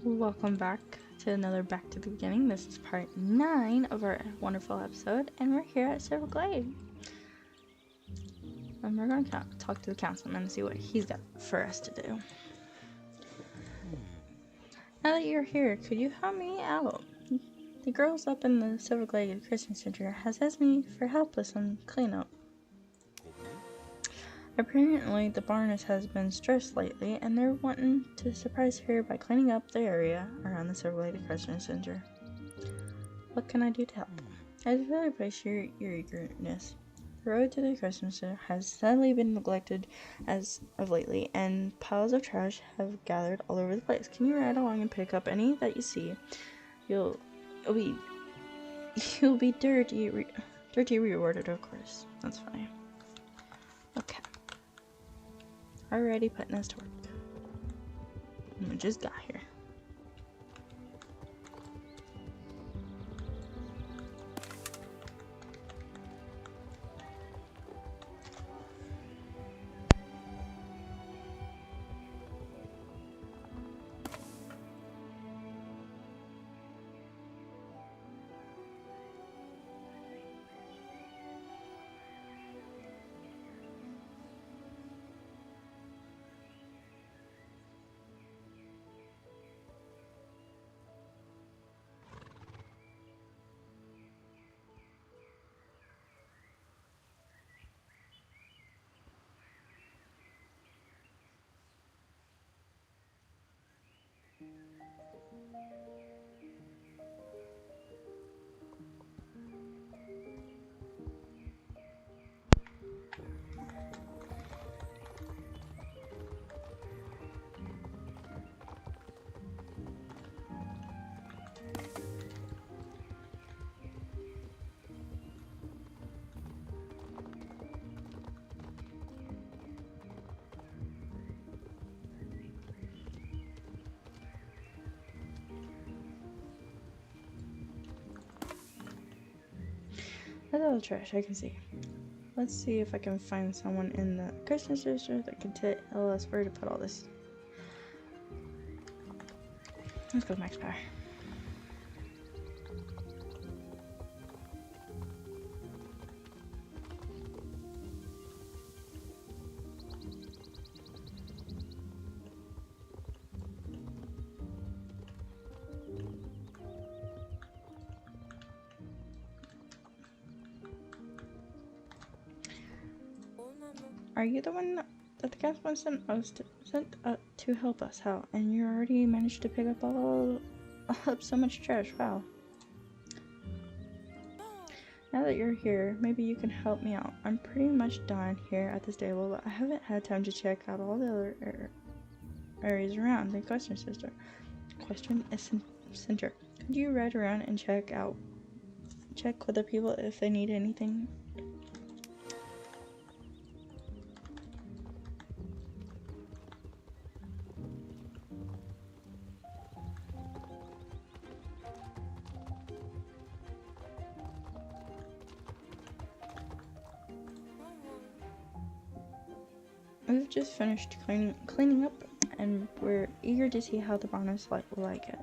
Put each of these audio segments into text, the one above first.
Welcome back to another Back to the Beginning. This is part 9 of our wonderful episode, and we're here at Silver Glade. And we're going to talk to the councilman and see what he's got for us to do. Now that you're here, could you help me out? The girls up in the Silver Glade Christian Center has asked me for help with some cleanup. Apparently, the Barnes has been stressed lately, and they're wanting to surprise her by cleaning up the area around the Silver Lady Christian Center. What can I do to help? I really appreciate your eagerness. The road to the Christian Center has sadly been neglected as of lately, and piles of trash have gathered all over the place. Can you ride along and pick up any that you see? You'll be dirty rewarded, of course. That's fine. Okay. Already putting us to work. We just got here. That's all the trash I can see. Let's see if I can find someone in the Christian Center that can tell us where to put all this. Let's go max power. Are you the one that the councilman sent to help us out? And you already managed to pick up so much trash. Wow. Now that you're here, maybe you can help me out. I'm pretty much done here at the stable, but I haven't had time to check out all the other areas around the Question Center. Could you ride around and check with the people if they need anything? We've just finished cleaning up, and we're eager to see how the Barnes will like it.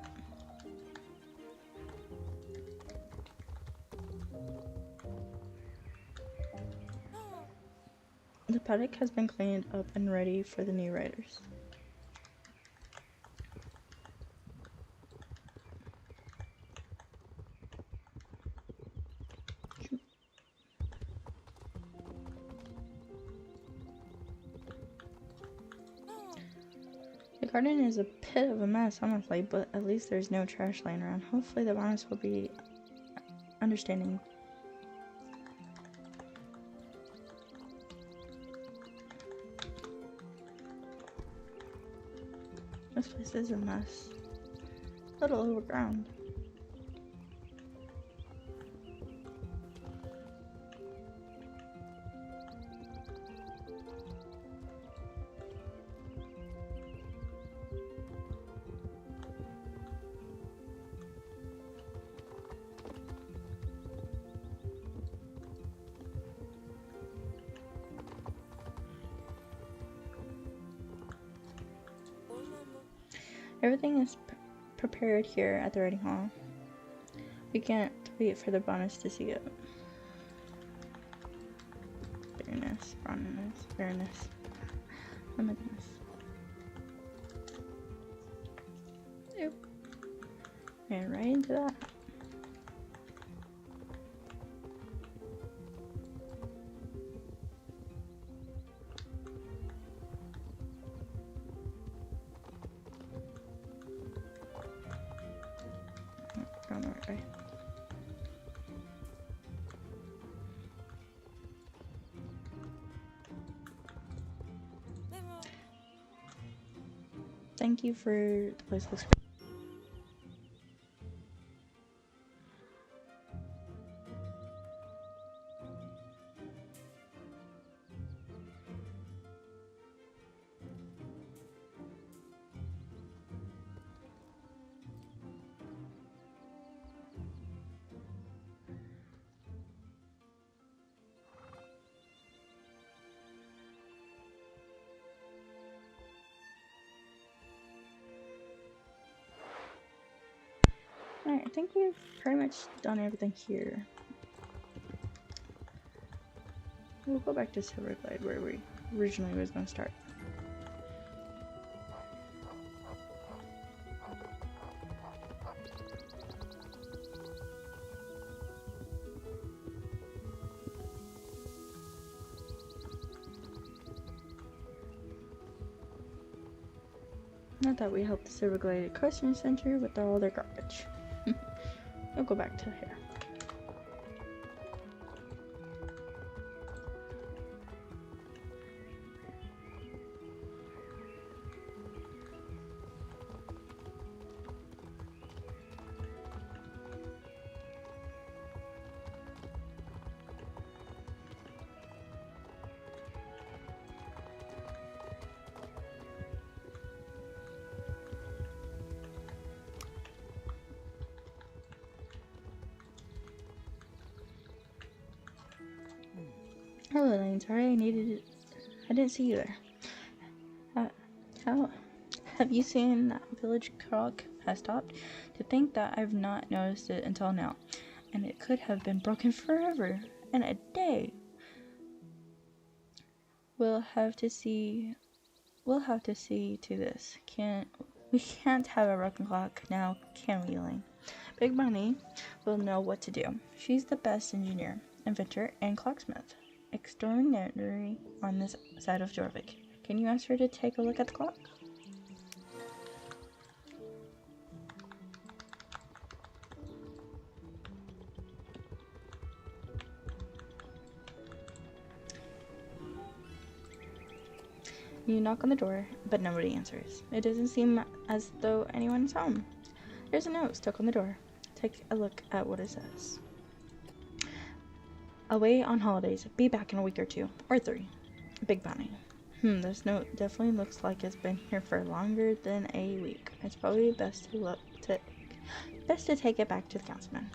The paddock has been cleaned up and ready for the new riders. The garden is a bit of a mess, honestly, but at least there's no trash laying around. Hopefully the Barnes will be understanding. This place is a mess. A little overground. Everything is prepared here at the writing hall. We can't wait for the bonus to see it. Fairness, bronze, fairness. Oh my goodness. Yep. And right into that. Going the right way. Thank you for the place looks great. Alright, I think we've pretty much done everything here. We'll go back to Silverglade where we originally was going to start. Not that we helped the Silverglade Equestrian Center with all their garbage. We'll go back to here. Hello, Lane. Sorry, I didn't see you there. How have you seen that village clock has stopped? To think that I've not noticed it until now, and it could have been broken forever in a day. We'll have to see to this. We can't have a broken clock now, can we, Lane? Big Bunny will know what to do. She's the best engineer, inventor, and clocksmith extraordinary on this side of Jorvik. Can you ask her to take a look at the clock? You knock on the door, but nobody answers. It doesn't seem as though anyone is home. There's a note stuck on the door. Take a look at what it says. Away on holidays. Be back in a week or 2. Or 3. Big Bunny. This note definitely looks like it's been here for longer than a week. It's probably best to take it back to the councilman.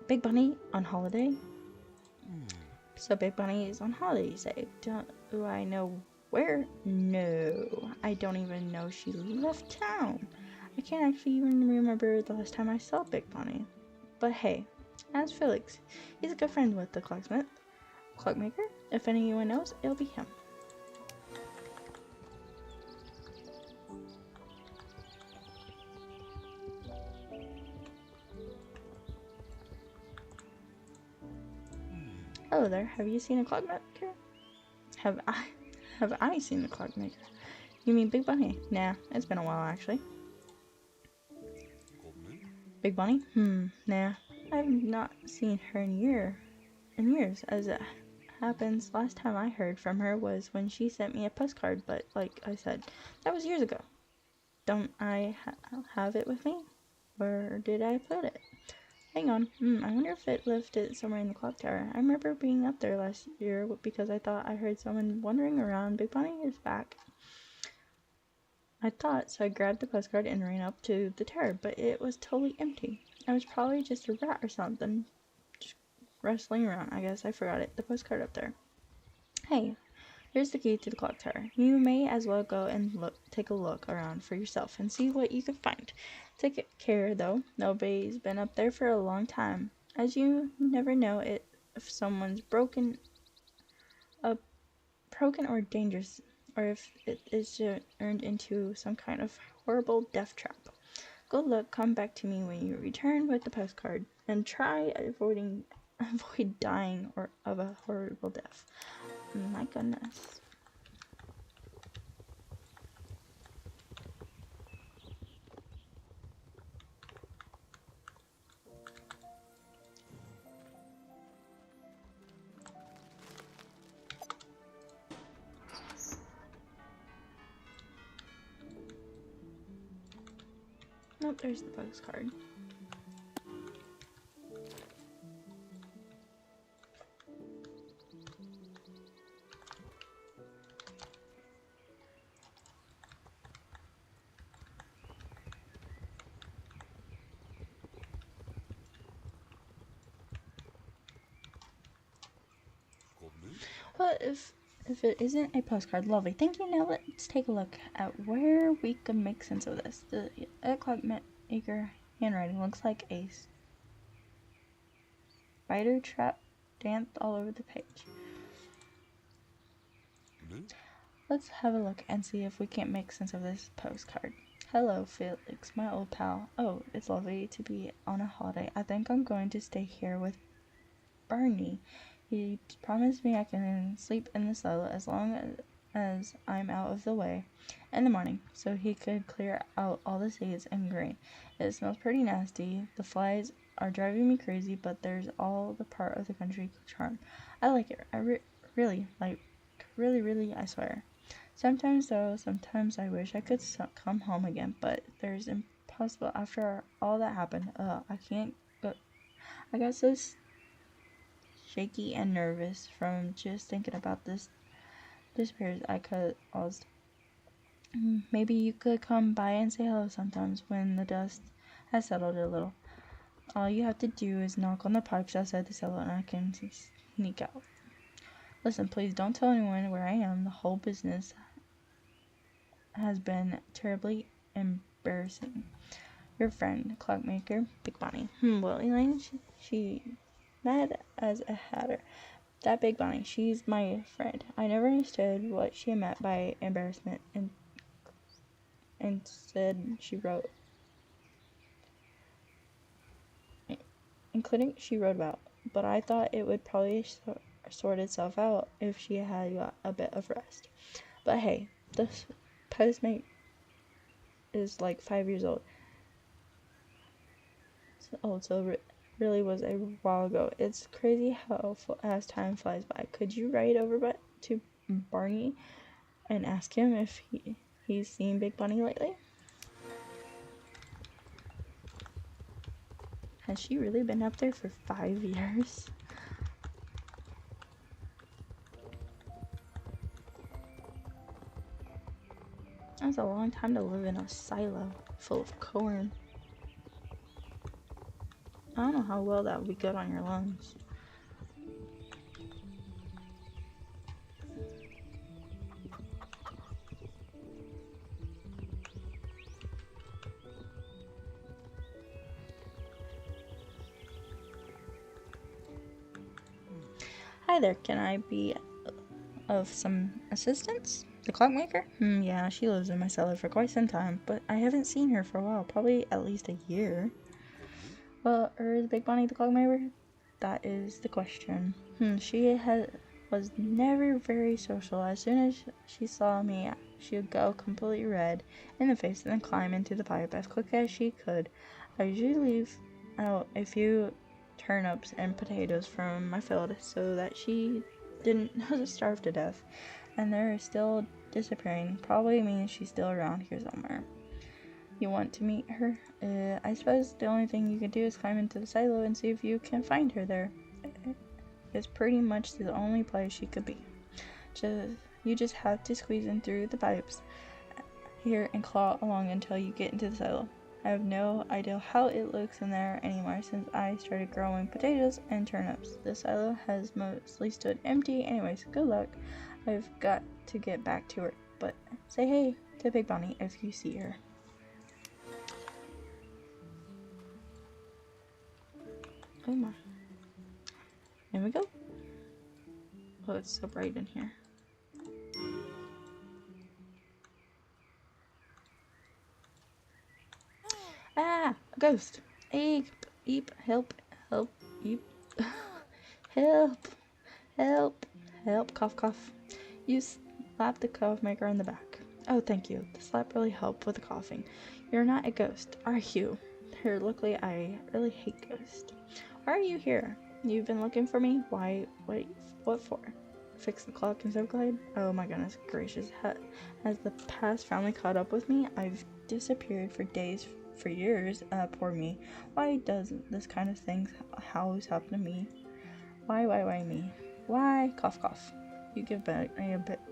Big Bunny on holiday? So Big Bunny is on holiday, you say. Do I know where? No. I don't even know she left town. I can't actually even remember the last time I saw Big Bunny. But hey, ask Felix. He's a good friend with the clockmaker. If anyone knows, it'll be him. Hello there. Have you seen a clockmaker? Have I seen the clockmaker? You mean Big Bunny? Nah, it's been a while actually. Big Bunny? Nah. I've not seen her in years. As it happens, last time I heard from her was when she sent me a postcard, but like I said, that was years ago. Don't I have it with me? Where did I put it? Hang on. I wonder if it left it somewhere in the clock tower. I remember being up there last year because I thought I heard someone wandering around. Big Bunny is back. I thought, so I grabbed the postcard and ran up to the tower, but it was totally empty. I was probably just a rat or something. Just rustling around. I guess I forgot it. The postcard up there. Hey, here's the key to the clock tower. You may as well go and take a look around for yourself and see what you can find. Take care, though. Nobody's been up there for a long time, as you never know if someone's broken or dangerous, or if it is turned into some kind of horrible death trap. Good luck. Come back to me when you return with the postcard, and try avoid dying or of a horrible death. My goodness. Nope, there's the postcard. What if it isn't a postcard? Lovely. Thank you. Now let's take a look at where we can make sense of this. The clockmaker handwriting looks like a spider trap danced all over the page. Let's have a look and see if we can't make sense of this postcard. Hello, Felix, my old pal. Oh, it's lovely to be on a holiday. I think I'm going to stay here with Barney. He promised me I can sleep in the cellar as long as I'm out of the way in the morning, so he could clear out all the seeds and grain. It smells pretty nasty. The flies are driving me crazy, but there's all the part of the country charm. I like it. I really, I swear. Sometimes, though, sometimes I wish I could come home again, but there's impossible after all that happened. I can't go. I got so shaky and nervous from just thinking about this disappears I caused. Maybe you could come by and say hello sometimes when the dust has settled a little. All you have to do is knock on the pipes outside the cellar and I can sneak out. Listen, please don't tell anyone where I am. The whole business has been terribly embarrassing. Your friend, Clockmaker, Big Bonnie. Well, Elaine, she mad as a hatter. That Big Bonnie, she's my friend. I never understood what she meant by embarrassment, and said she wrote, including she wrote about. But I thought it would probably sort itself out if she had got a bit of rest. But hey, this postmate is like 5 years old. So really was a while ago. It's crazy how as time flies by. Could you write over to Barney and ask him if he's seen Big Bunny lately? Has she really been up there for 5 years? That's a long time to live in a silo full of corn. I don't know how well that would be good on your lungs. Hi there, can I be of some assistance? The clockmaker? Yeah, she lives in my cellar for quite some time, but I haven't seen her for a while, probably at least a year. Well, is Big Bonnie the clockmaker? That is the question. She was never very social. As soon as she saw me, she would go completely red in the face and then climb into the pipe as quick as she could. I usually leave out a few turnips and potatoes from my field so that she didn't starve to death. And they're still disappearing. Probably means she's still around here somewhere. You want to meet her? I suppose the only thing you can do is climb into the silo and see if you can find her there. It's pretty much the only place she could be. You just have to squeeze in through the pipes here and claw along until you get into the silo. I have no idea how it looks in there anymore since I started growing potatoes and turnips. The silo has mostly stood empty. Anyways, good luck. I've got to get back to her. But say hey to Big Bonnie if you see her. Oh my. Here we go. Oh, it's so bright in here. Ah, a ghost. Eep, eep, help, help, eep. Help, help, help, cough, cough. You slap the cough maker in the back. Oh, thank you. The slap really helped with the coughing. You're not a ghost, are you? Here, luckily, I really hate ghosts. Why are you here? You've been looking for me? Why? Wait, what for? Fix the clock and subglide? Oh my goodness gracious. Has the past finally caught up with me? I've disappeared for days, for years. Poor me. Why does this kind of thing always happen to me? Why me? Why? Cough, cough. You give back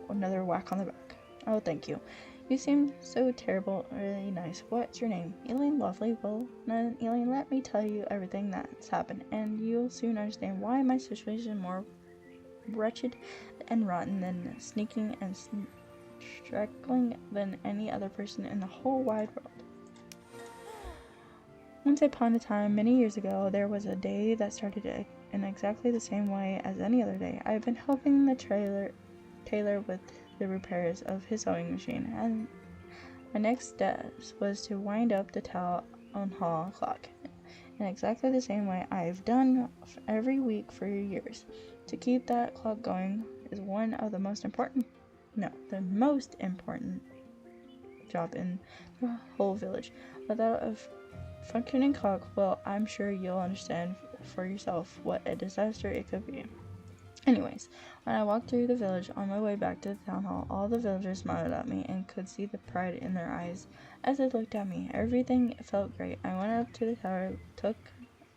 another whack on the back. Oh, thank you. You seem so terrible, really nice. What's your name? Elaine Lovely. Well, Elaine, let me tell you everything that's happened, and you'll soon understand why my situation is more wretched and rotten than sneaking and struggling than any other person in the whole wide world. Once upon a time, many years ago, there was a day that started in exactly the same way as any other day. I've been helping the tailor with the repairs of his sewing machine, and my next step was to wind up the town hall clock in exactly the same way I've done every week for years. To keep that clock going is one of the most important job in the whole village. Without a functioning clock, well, I'm sure you'll understand for yourself what a disaster it could be. Anyways, when I walked through the village on my way back to the town hall, all the villagers smiled at me and could see the pride in their eyes as they looked at me. Everything felt great. I went up to the tower, took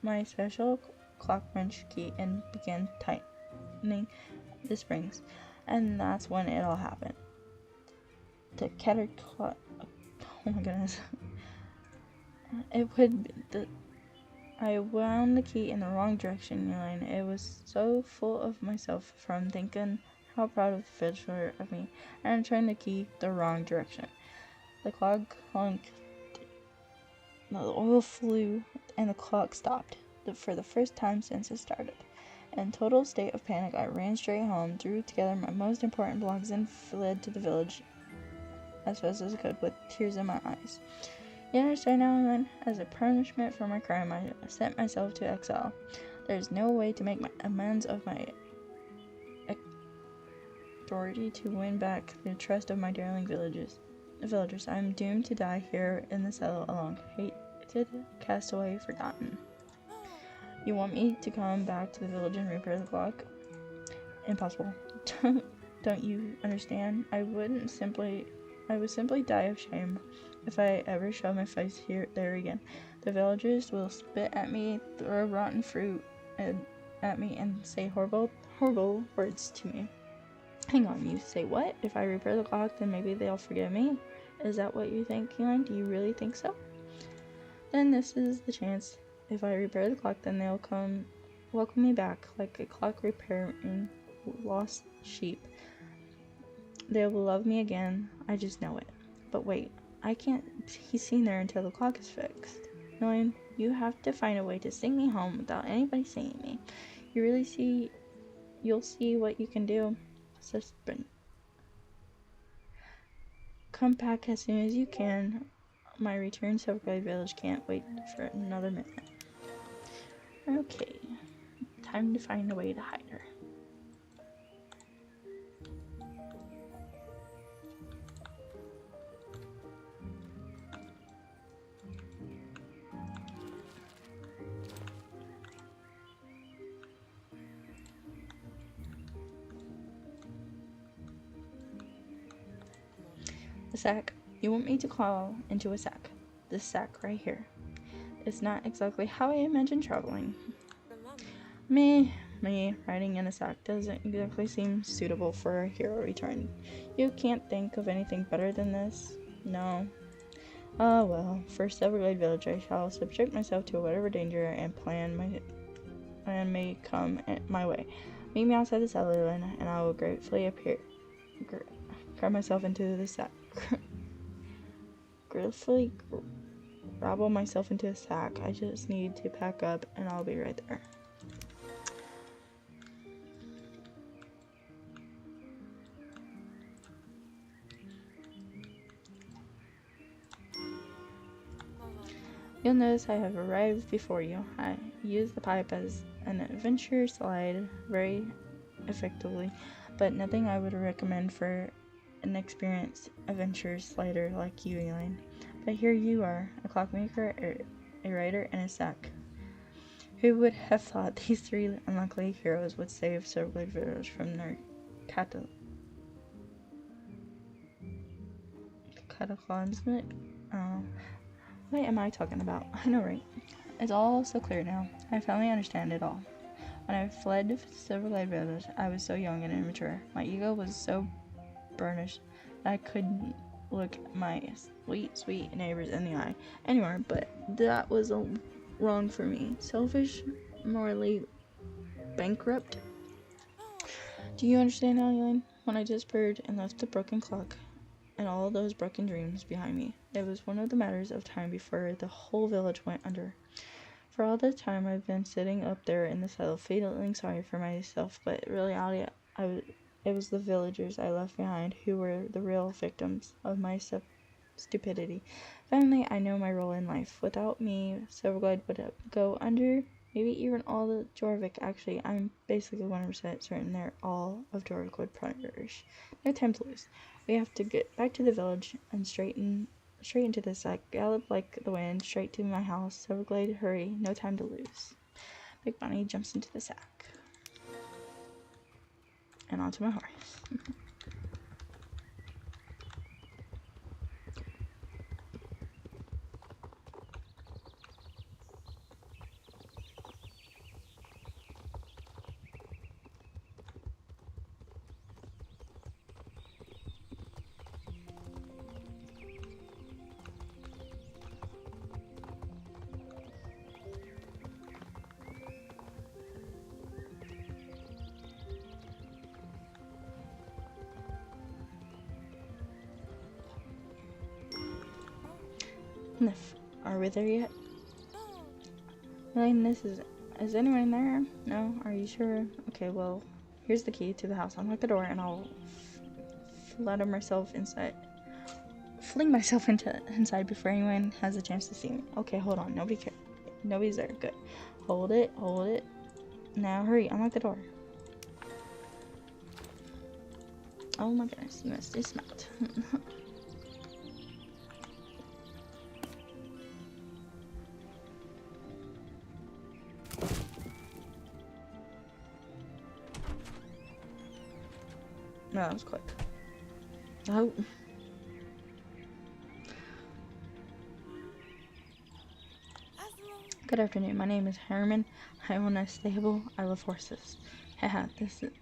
my special clock wrench key, and began tightening the springs. And that's when it all happened. The clock. Oh my goodness. I wound the key in the wrong direction, Elaine. It was so full of myself from thinking how proud of the fish were of me, and I turned the key the wrong direction. The clock clunked, the oil flew, and the clock stopped for the first time since it started. In total state of panic, I ran straight home, threw together my most important belongings, and fled to the village as fast as I could with tears in my eyes. You understand now, Elaine? As a punishment for my crime, I sent myself to exile. There's no way to make amends of my authority to win back the trust of my darling villagers. I'm doomed to die here in the cellar alone, hated, castaway, forgotten. You want me to come back to the village and repair the clock? Impossible. Don't you understand? I would simply die of shame if I ever show my face there again. The villagers will spit at me, throw rotten fruit at me, and say horrible words to me. Hang on, you say what? If I repair the clock, then maybe they'll forgive me? Is that what you think, Elaine? Do you really think so? Then this is the chance. If I repair the clock, then they'll come welcome me back like a clock repairing lost sheep. They will love me again. I just know it. But wait, I can't be seen there until the clock is fixed. Elaine, you have to find a way to sing me home without anybody seeing me. You'll see what you can do. Suspense. Come back as soon as you can. My return to Silverglade Village can't wait for another minute. Okay, time to find a way to hide her. A sack. You want me to crawl into a sack. This sack right here. It's not exactly how I imagine traveling. Me, riding in a sack doesn't exactly seem suitable for a hero return. You can't think of anything better than this? No. Ah, well, first Everglade Village, I shall subject myself to whatever danger and plan may come my way. Meet me outside the cellar, Lynn, and I will gratefully appear. Grab myself into the sack. Gratefully rabble myself into a sack. I just need to pack up, and I'll be right there. You'll notice I have arrived before you. I use the pipe as an adventure slide very effectively, but nothing I would recommend for an experienced adventure slider like you, Elaine. But here you are, a clockmaker, a writer, and a sack. Who would have thought these three unlucky heroes would save several villagers from their cataclysmic? What am I talking about? I know, right? It's all so clear now. I finally understand it all. When I fled the Silver Village, I was so young and immature. My ego was so burnished that I couldn't look my sweet neighbors in the eye anymore, but that was wrong for me. Selfish, morally bankrupt. Do you understand now, Elaine? When I disappeared and left the broken clock and all those broken dreams behind me, it was one of the matters of time before the whole village went under. For all the time I've been sitting up there in the cellar, feeling sorry for myself, but in reality, it was the villagers I left behind who were the real victims of my stupidity. Finally, I know my role in life. Without me, Silverglade would go under. Maybe even all the Jorvik. Actually, I'm basically 100% certain they're all of Jorvik would perish. No time to lose. We have to get back to the village and straight into the sack. Gallop like the wind, straight to my house. Silverglade, hurry. No time to lose. Big Bunny jumps into the sack. And onto my horse. Are we there yet? Elaine, is anyone there? No? Are you sure? Okay, well, here's the key to the house. Unlock the door and I'll fling myself inside inside before anyone has a chance to see me. Okay, hold on. Nobody's there. Good. Hold it. Now hurry, unlock the door. Oh my goodness, you must dismount. No, that was quick. Oh. Good afternoon. My name is Herman. I own a stable. I love horses. Haha,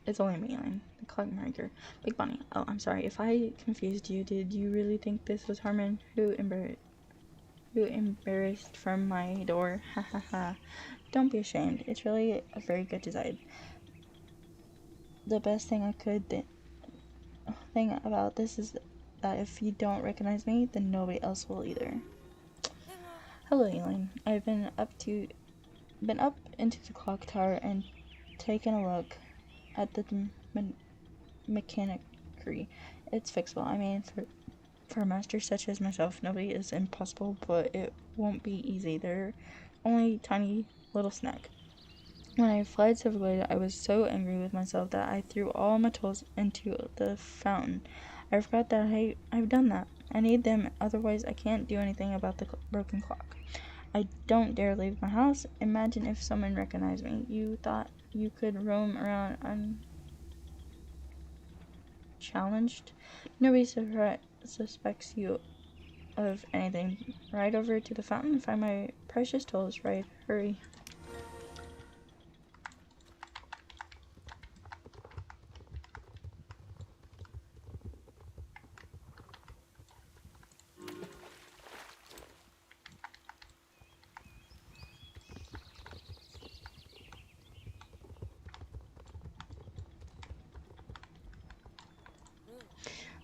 it's only me, Elaine, the clockmaker. Big Bunny. Oh, I'm sorry if I confused you. Did you really think this was Herman who embarrassed from my door? Ha ha ha. Don't be ashamed. It's really a very good design. The best thing I could thing about this is that if you don't recognize me, then nobody else will either. Hello, Elaine. I've been up into the clock tower and taken a look at the mechanicry. It's fixable. I mean, for a master such as myself, nobody is impossible, but it won't be easy. They're only tiny little snack. When I fled Silverglade, I was so angry with myself that I threw all my tools into the fountain. I forgot that I've done that. I need them, otherwise I can't do anything about the broken clock. I don't dare leave my house. Imagine if someone recognized me. You thought you could roam around unchallenged? Nobody suspects you of anything. Ride over to the fountain and find my precious tools. Right, hurry.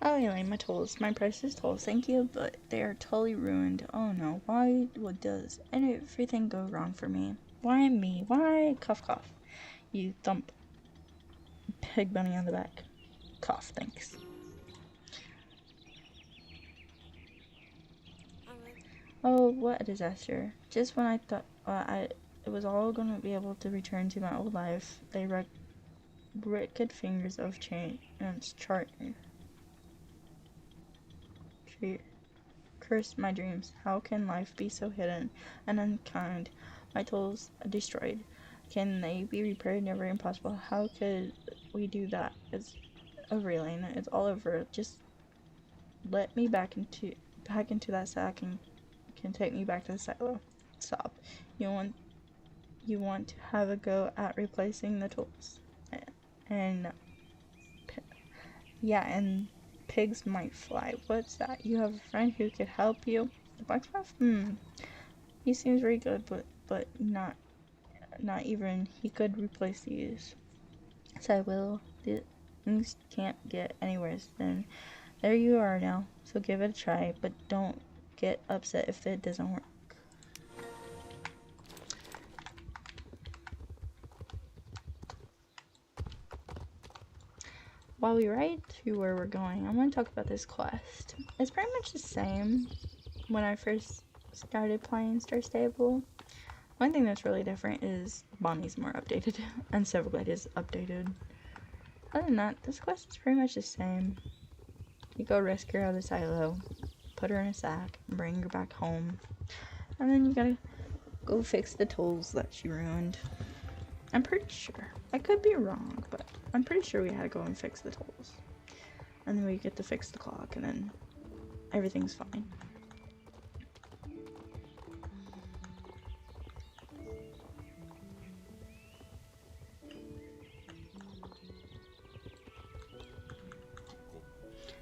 Oh, Elaine, my tools. My precious tools. Thank you, but they are totally ruined. Oh no, why does everything go wrong for me? Why me? Why? Cough, cough. You thump Pig Bunny on the back. Cough, thanks. Oh, what a disaster. Just when I thought it was all going to be able to return to my old life, they wicked fingers of change cursed my dreams. How can life be so hidden and unkind? My tools destroyed. Can they be repaired? Never impossible. How could we do that? It's over, Elaine. It's all over. Just let me back into that sack and can take me back to the silo. Stop. You want to have a go at replacing the tools. And yeah, and pigs might fly. What's that? You have a friend who could help you? The blacksmith? He seems very good, but not even he could replace these. So I will. Things can't get any worse. Then there you are now. So give it a try, but don't get upset if it doesn't work. While we ride to where we're going, I want to talk about this quest. It's pretty much the same when I first started playing Star Stable. One thing that's really different is Bonnie's more updated, and Silverglade is updated. Other than that, this quest is pretty much the same. You go rescue her out of the silo, put her in a sack, and bring her back home. And then you gotta go fix the tools that she ruined. I'm pretty sure. I could be wrong, but I'm pretty sure we had to go and fix the tools. And then we get to fix the clock, and then everything's fine.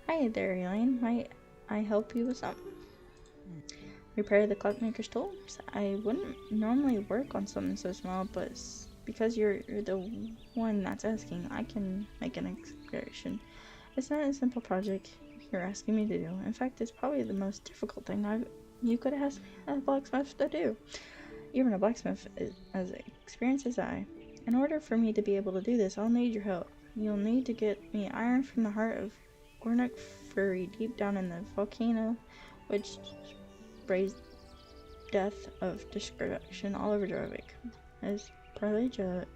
Hi there, Elaine. Might I help you with something? Repair the clockmaker's tools? I wouldn't normally work on something so small, but because you're the one that's asking, I can make an explanation. It's not a simple project you're asking me to do. In fact, it's probably the most difficult thing you could ask a blacksmith to do. Even a blacksmith is as experienced as I. In order for me to be able to do this, I'll need your help. You'll need to get me iron from the heart of Gornuk Fury deep down in the volcano, which sprays death of destruction all over Jorvik. As partly you're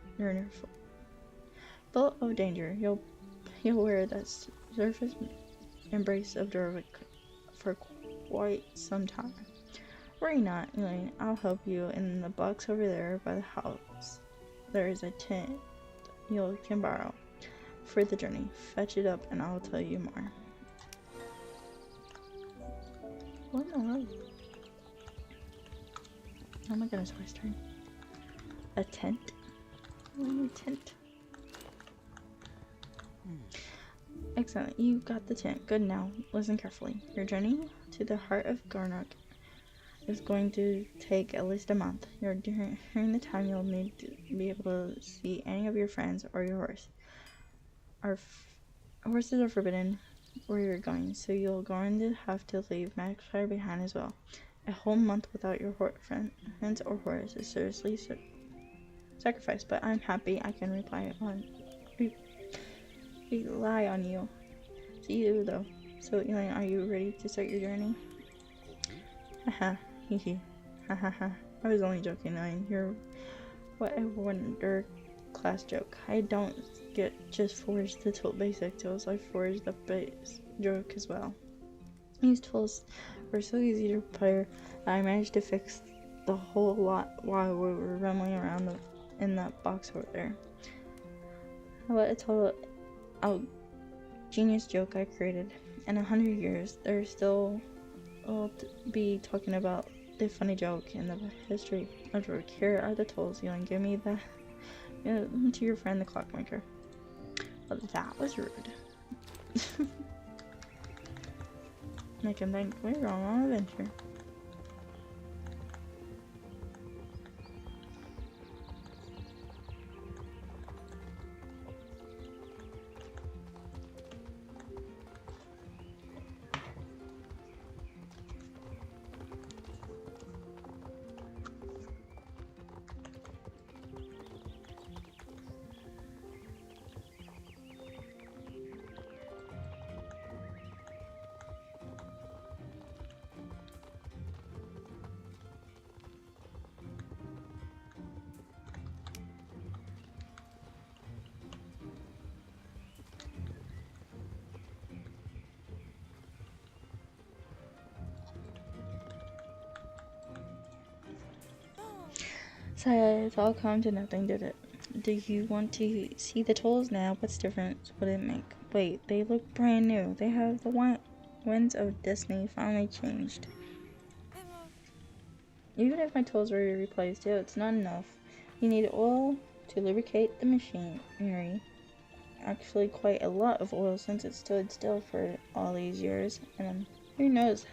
full of danger. You'll wear that surface embrace of Jorvik for quite some time. Worry not, Elaine. I'll help you. In the box over there by the house, there is a tent you can borrow for the journey. Fetch it up and I'll tell you more. What in the world? Oh my goodness, where's turn? A tent? Oh, a tent. Excellent, you got the tent. Good, now listen carefully. Your journey to the heart of Gornuk is going to take at least a month. During the time you'll need to be able to see any of your friends or your horse. Horses are forbidden where you're going, so you're going to have to leave Magpie behind as well. A whole month without your friends or horse is seriously sacrifice, but I'm happy I can rely on you. See you though. So Elaine, are you ready to start your journey? Haha, hehe, hahaha. I was only joking, Elaine. You're what a wonder class joke. I don't just forge the basic tools, I forge the base joke as well. These tools were so easy to repair that I managed to fix the whole lot while we were rumbling around in that box over there. What a total genius joke I created. In 100 years, there still will be talking about the funny joke in the history of Jorvik. Here are the tools, Elaine. Give me that to your friend the clockmaker. Well, that was rude. Make him think we're on an adventure. So it's all come to nothing, did it? Do you want to see the tools now? What's difference would it make? Wait, they look brand new. They have the winds of destiny finally changed. Even if my tools were replaced, it's not enough. You need oil to lubricate the machinery. Actually, quite a lot of oil since it stood still for all these years. And who knows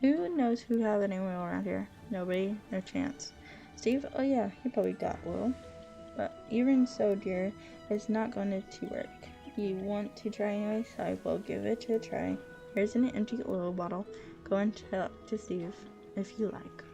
who knows who have any oil around here? Nobody, no chance. Steve? Oh yeah, he probably got oil. But even so, dear, it's not going to work. You want to try anyway, so I will give it a try. Here's an empty oil bottle. Go and talk to Steve if you like.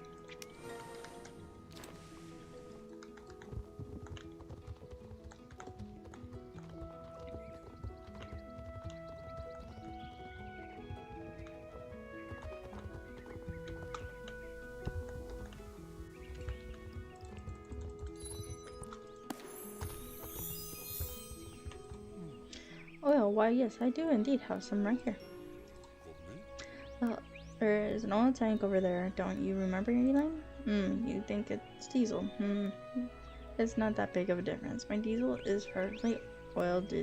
Oil, why yes, I do indeed have some right here. Well, there is an oil tank over there, don't you remember, Elaine? You think it's diesel. It's not that big of a difference. My diesel is perfectly oiled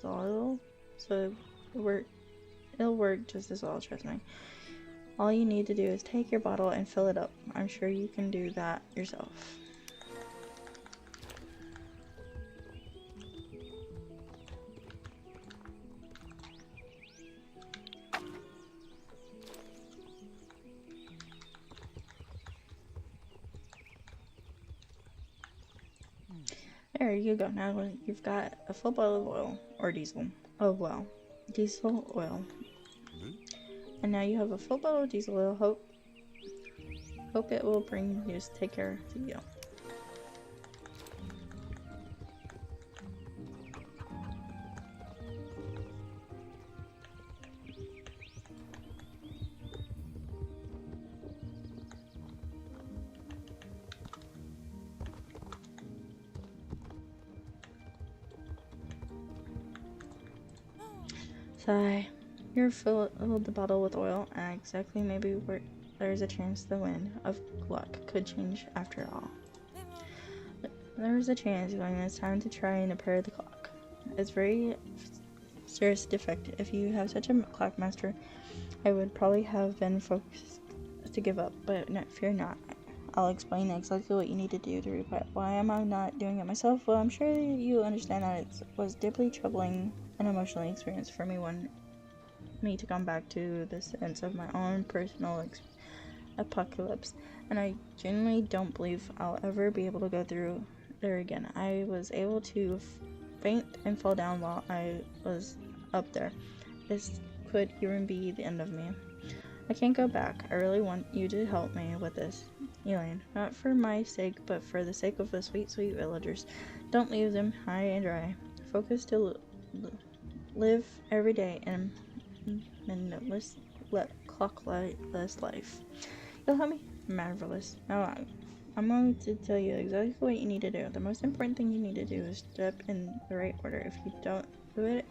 oil, so it'll work just as well, trust me. All you need to do is take your bottle and fill it up. I'm sure you can do that yourself. There you go. Now you've got a full bottle of oil, or diesel. Oh well, diesel oil. And now you have a full bottle of diesel oil. Hope it will bring you to take care of you. Sigh. You're filled the bottle with oil, and exactly maybe where there's a chance the wind of luck could change after all. There's a chance when it's time to try and repair the clock. It's very serious defect. If you have such a clock master, I would probably have been forced to give up, but no, fear not. I'll explain exactly what you need to do to repair. Why am I not doing it myself? Well, I'm sure you understand that it was deeply troubling and emotional experience for me to come back to the sense of my own personal apocalypse, and I genuinely don't believe I'll ever be able to go through there again. I was able to faint and fall down while I was up there. This could even be the end of me. I can't go back. I really want you to help me with this, Elaine. Not for my sake, but for the sake of the sweet, sweet villagers. Don't leave them high and dry. Focus to live every day in minuteless, clockless life. You'll help me? Marvelous. Now I'm going to tell you exactly what you need to do. The most important thing you need to do is step in the right order. If you don't do it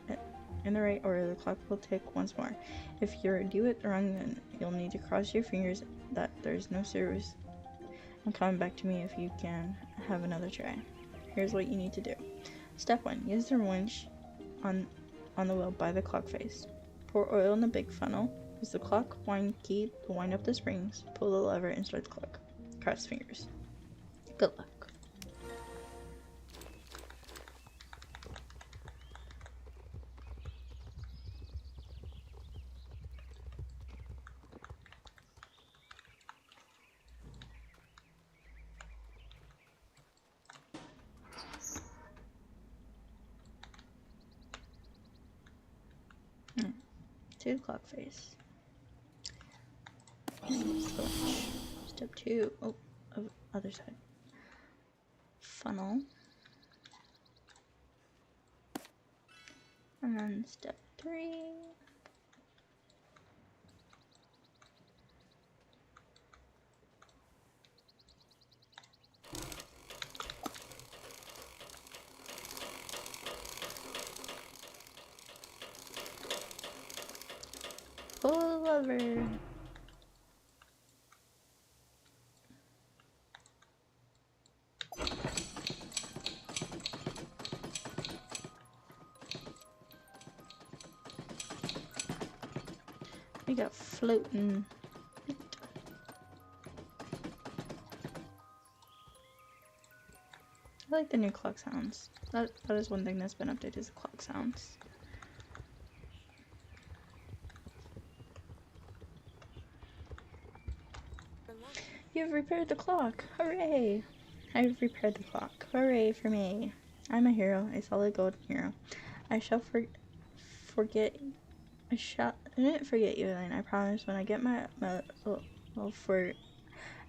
in the right order, the clock will tick once more. If you do it wrong, then you'll need to cross your fingers that there's no service and come back to me if you can have another try. Here's what you need to do. Step 1. Use the winch on the wheel by the clock face. Pour oil in the big funnel. Use the clock wind key to wind up the springs. Pull the lever and start the clock. Cross fingers. Good luck. To the clock face. Switch. Step 2. Oh, other side. Funnel. And then step 3. Pull the lever. We got floating. I like the new clock sounds. That is one thing that's been updated, is the clock sounds. You've repaired the clock! Hooray! I've repaired the clock. Hooray for me! I'm a hero, a solid golden hero. I didn't forget you, Elaine. I promise when I get my medal for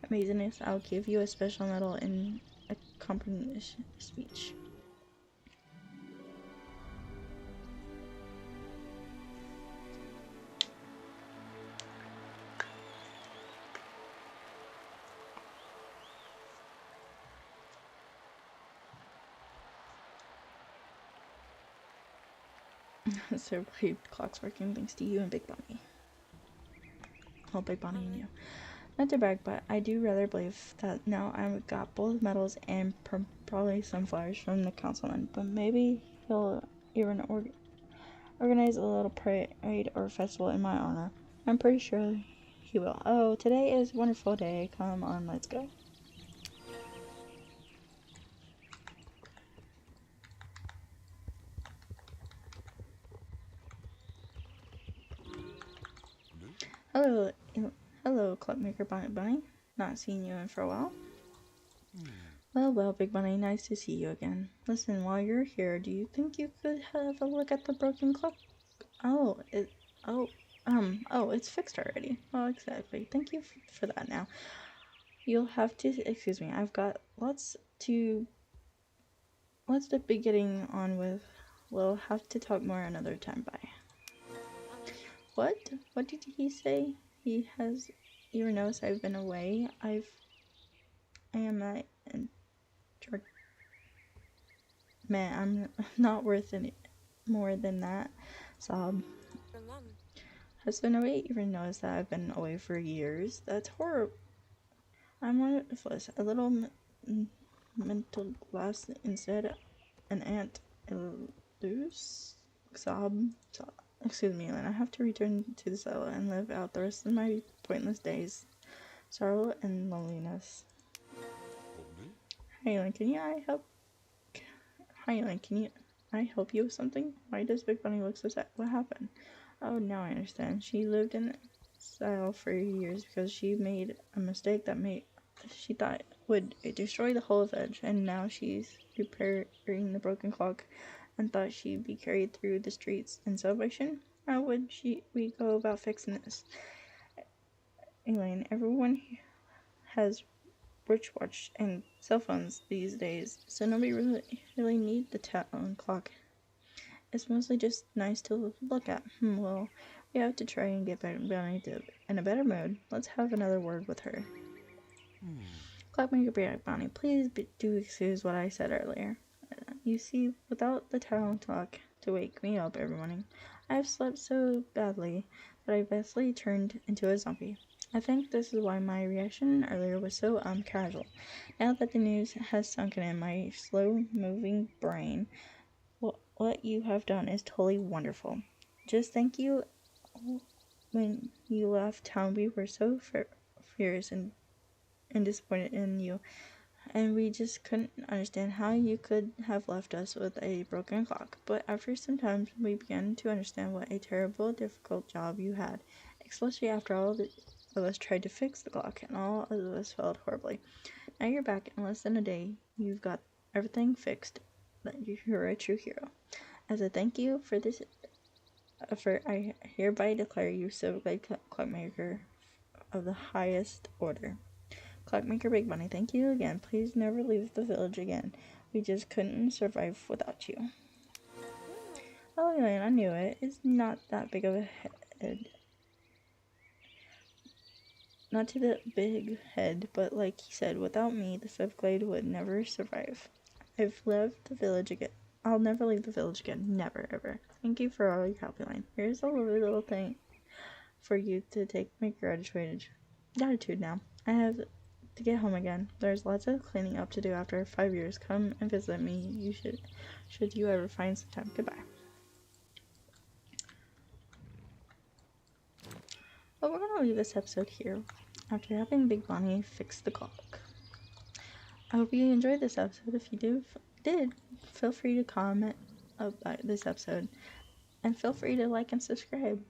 amazingness, I'll give you a special medal in a comprehension speech. So great, clock's working thanks to you and Big Bunny. Well, Big Bunny and you. Not to brag, but I do rather believe that now I've got both medals and probably some flowers from the councilman. But maybe he'll even organize a little parade or festival in my honor. I'm pretty sure he will. Oh, today is a wonderful day. Come on, let's go. Hello, Clockmaker Bunny. Not seen you in for a while. Well, Big Bunny, nice to see you again. Listen, while you're here, do you think you could have a look at the broken clock? Oh, it's fixed already. Oh, exactly. Thank you for that now. You'll have to, excuse me, I've got lots to be getting on with. We'll have to talk more another time. Bye. What? What did he say? He has even noticed I've been away. I am not man, I'm not worth any more than that. Sob. Has been away, even knows that I've been away for years. That's horrible. I'm worthless. A little mental glass instead. An ant. Loose. Sob. Excuse me, Ellen. I have to return to the cellar and live out the rest of my pointless days. Sorrow and loneliness. Hey, Ellen, can I help you with something? Why does Big Bunny look so sad? What happened? Oh, now I understand. She lived in exile for years because she made a mistake that she thought would destroy the whole village, and now she's repairing the broken clock and thought she'd be carried through the streets in celebration. How would we go about fixing this? Elaine, everyone has watch and cell phones these days, so nobody really need the town clock. It's mostly just nice to look at. Well, we have to try and get Bunny in a better mood. Let's have another word with her. Clockmaker Bunny, please do excuse what I said earlier. You see, without the town clock to wake me up every morning, I've slept so badly that I basically turned into a zombie. I think this is why my reaction earlier was so casual. Now that the news has sunken in my slow-moving brain, what you have done is totally wonderful. Just thank you. When you left town, we were so fierce and disappointed in you, and we just couldn't understand how you could have left us with a broken clock. But after some time, we began to understand what a terrible, difficult job you had, especially after all of us tried to fix the clock, and all of us failed horribly. Now you're back in less than a day. You've got everything fixed. You're a true hero. As a thank you for this effort, I hereby declare you Silver Clockmaker of the highest order. Clockmaker Big Bunny, thank you again. Please never leave the village again. We just couldn't survive without you. Oh, Elaine, I knew it. It's not that big of a head. Not to the big head, but like he said, without me, the Glade would never survive. I've left the village again. I'll never leave the village again. Never, ever. Thank you for all your help, Elaine. Here's a lovely little thing for you to take my gratitude now. I have to get home again. There's lots of cleaning up to do after 5 years. Come and visit me. You should you ever find some time. Goodbye. But we're gonna leave this episode here after having Big Bonnie fix the clock. I hope you enjoyed this episode. If you did, feel free to comment about this episode, and feel free to like and subscribe.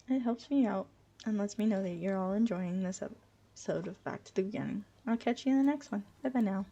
It helps me out and lets me know that you're all enjoying this episode of Back to the Beginning. I'll catch you in the next one. Bye bye now.